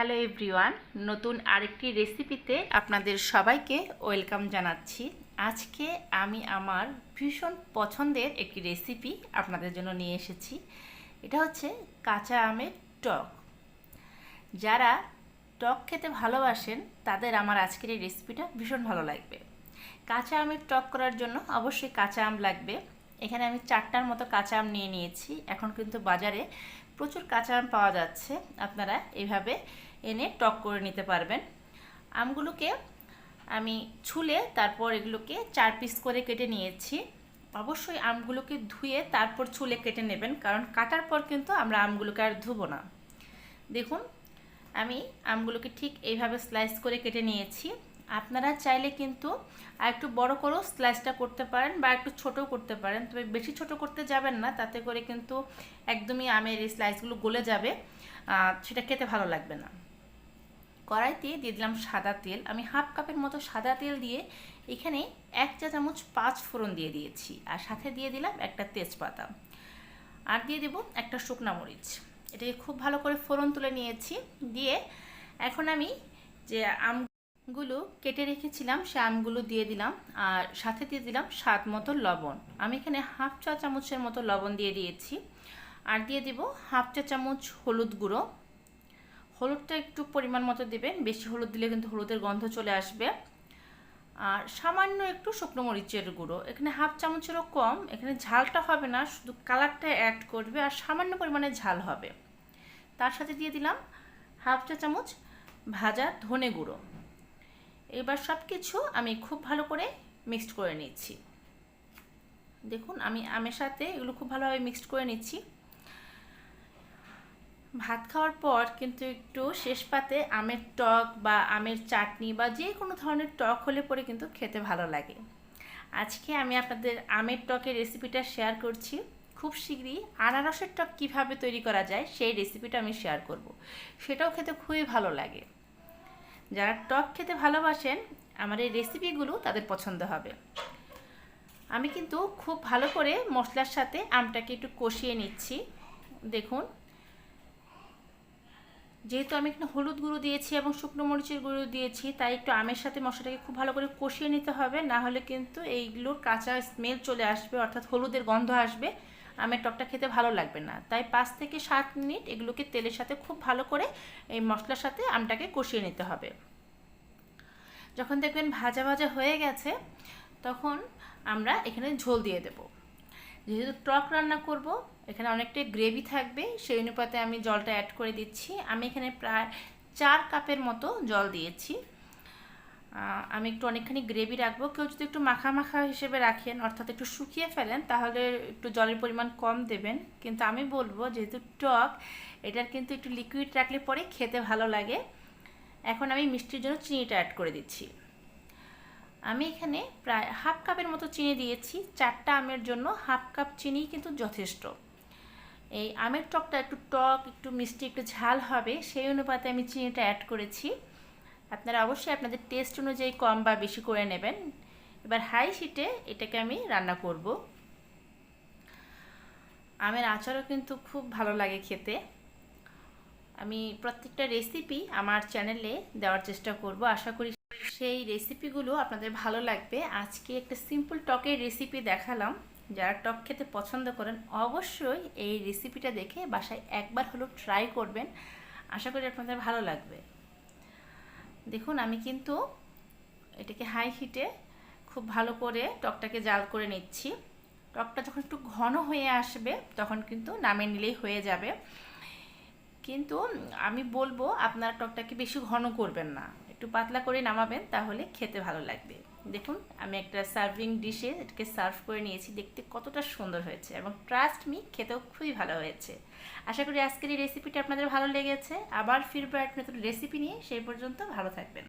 Hello everyone, নতুন আরেকটি রেসিপিতে আপনাদের সবাইকে ওয়েলকাম জানাচ্ছি। আজকে আমি আমার ভীষণ পছন্দের একটি রেসিপি আপনাদের জন্য নিয়ে এসেছি। এটা হচ্ছে কাঁচা আমের টক। যারা টক খেতে ভালোবাসেন তাদের আমার আজকের এই রেসিপিটা ভীষণ ভালো লাগবে। কাঁচা আমের টক করার জন্য অবশ্যই কাঁচা আম লাগবে। এখানে আমি 4টার মতো কাঁচা আম নিয়ে নিয়েছি। এখন কিন্তু বাজারে প্রচুর কাঁচা আম পাওয়া যাচ্ছে, আপনারা এইভাবে এনে টক করে নিতে পারবেন। আমগুলোকে আমি ছুলে তারপর এগুলোকে 4 পিস করে কেটে নিয়েছি। অবশ্যই আমগুলোকে ধুয়ে তারপর ছুলে কেটে নেবেন, কারণ কাটার পর কিন্তু আমরা আমগুলোকে আর ধুবো না। দেখুন, আমি আমগুলোকে ঠিক এইভাবে স্লাইস করে কেটে নিয়েছি। আপনারা চাইলে কিন্তু আর একটু বড় করেও স্লাইসটা করতে পারেন বা একটু ছোটও করতে পারেন, তবে বেশি ছোট করতে যাবেন না, তাতে করে কিন্তু একদমই আমের এই স্লাইসগুলো গলে যাবে, সেটা খেতে ভালো লাগবে না। কড়াইতে দিয়ে দিলাম সাদা তেল। আমি হাফ কাপের মতো সাদা তেল দিয়ে এখানে 1 চা চামচ 5 ফোড়ন দিয়ে দিয়েছি, আর সাথে দিয়ে দিলাম একটা তেজপাতা, আর দিয়ে দেব একটা শুকনা মরিচ। এটাকে খুব ভালো করে ফোড়ন তুলে নিয়েছি। দিয়ে এখন আমি যে আমগুলো কেটে রেখেছিলাম সে আমগুলো দিয়ে দিলাম, আর সাথে দিয়ে দিলাম স্বাদ মতো লবণ। আমি এখানে হাফ চা চামচের মতো লবণ দিয়ে দিয়েছি, আর দিয়ে দিব হাফ চা চামচ হলুদ গুঁড়ো। হলুদটা একটু পরিমাণ মতো দেবেন, বেশি হলুদ দিলে কিন্তু হলুদের গন্ধ চলে আসবে। আর সামান্য একটু শুকনো মরিচের গুঁড়ো, এখানে হাফ চামচেরও কম। এখানে ঝালটা হবে না, শুধু কালারটা অ্যাড করবে, আর সামান্য পরিমাণে ঝাল হবে। তার সাথে দিয়ে দিলাম হাফ চা চামচ ভাজা ধনে গুঁড়ো। এবার সব কিছু আমি খুব ভালো করে মিক্সড করে নিচ্ছি। দেখুন, আমি আমের সাথে এগুলো খুব ভালোভাবে মিক্সড করে নিচ্ছি। ভাত খাওয়ার পর কিন্তু একটু শেষ পাতে আমের টক বা আমের চাটনি বা যে কোনো ধরনের টক হলে পরে কিন্তু খেতে ভালো লাগে। আজকে আমি আপনাদের আমের টকের রেসিপিটা শেয়ার করছি। খুব শীঘ্রই আনারসের টক কীভাবে তৈরি করা যায় সেই রেসিপিটা আমি শেয়ার করব। সেটাও খেতে খুবই ভালো লাগে। যারা টক খেতে ভালোবাসেন আমার এই রেসিপিগুলো তাদের পছন্দ হবে। আমি কিন্তু খুব ভালো করে মশলার সাথে আমটাকে একটু কষিয়ে নিচ্ছি। দেখুন, যেহেতু আমি এখানে হলুদ গুঁড়ো দিয়েছি এবং শুকনো মরিচের গুঁড়ো দিয়েছি, তাই একটু আমের সাথে মশলাটাকে খুব ভালো করে কষিয়ে নিতে হবে, না হলে কিন্তু এইগুলোর কাঁচা স্মেল চলে আসবে, অর্থাৎ হলুদের গন্ধ আসবে, আমের টকটা খেতে ভালো লাগবে না। তাই 5 থেকে 7 মিনিট এগুলোকে তেলের সাথে খুব ভালো করে এই মশলার সাথে আমটাকে কষিয়ে নিতে হবে। যখন দেখবেন ভাজা ভাজা হয়ে গেছে, তখন আমরা এখানে ঝোল দিয়ে দেব। যেহেতু টক রান্না করব, এখানে অনেকটাই গ্রেভি থাকবে, সেই অনুপাতে আমি জলটা অ্যাড করে দিচ্ছি। আমি এখানে প্রায় 4 কাপের মতো জল দিয়েছি। আমি একটু অনেকখানি গ্রেভি রাখবো। কেউ যদি একটু মাখা মাখা হিসেবে রাখেন, অর্থাৎ একটু শুকিয়ে ফেলেন, তাহলে একটু জলের পরিমাণ কম দেবেন। কিন্তু আমি বলবো, যেহেতু টক, এটার কিন্তু একটু লিকুইড রাখলে পরে খেতে ভালো লাগে। এখন আমি মিষ্টির জন্য চিনিটা অ্যাড করে দিচ্ছি। আমি এখানে প্রায় হাফ কাপের মতো চিনি দিয়েছি। 4টা আমের জন্য হাফ কাপ চিনি কিন্তু যথেষ্ট। এই আমের টকটা একটু টক, একটু মিষ্টি, একটু ঝাল হবে, সেই অনুপাতে আমি চিনিটা অ্যাড করেছি। আপনারা অবশ্যই আপনাদের টেস্ট অনুযায়ী কম বা বেশি করে নেবেন। এবার হাই হিটে এটাকে আমি রান্না করব। আমের আচারও কিন্তু খুব ভালো লাগে খেতে। আমি প্রত্যেকটা রেসিপি আমার চ্যানেলে দেওয়ার চেষ্টা করব, আশা করি সেই রেসিপিগুলো আপনাদের ভালো লাগবে। আজকে একটা সিম্পল টকের রেসিপি দেখালাম। যারা টক খেতে পছন্দ করেন অবশ্যই এই রেসিপিটা দেখে বাসায় একবার হলেও ট্রাই করবেন, আশা করি আপনাদের ভালো লাগবে। দেখুন, আমি কিন্তু এটাকে হাই হিটে খুব ভালো করে টকটাকে জাল করে নিচ্ছি। টকটা যখন একটু ঘন হয়ে আসবে তখন কিন্তু নামিয়ে নিলেই হয়ে যাবে। কিন্তু আমি বলবো আপনারা টকটাকে বেশি ঘন করবেন না, একটু পাতলা করে নামাবেন, তাহলে খেতে ভালো লাগবে। দেখুন, আমি একটা সার্ভিং ডিশে এটাকে সার্ভ করে নিয়েছি। দেখতে কতটা সুন্দর হয়েছে এবং ট্রাস্ট মি, খেতেও খুবই ভালো হয়েছে। আশা করি আজকের এই রেসিপিটা আপনাদের ভালো লেগেছে। আবার ফিরবো এক নতুন রেসিপি নিয়ে, সেই পর্যন্ত ভালো থাকবেন।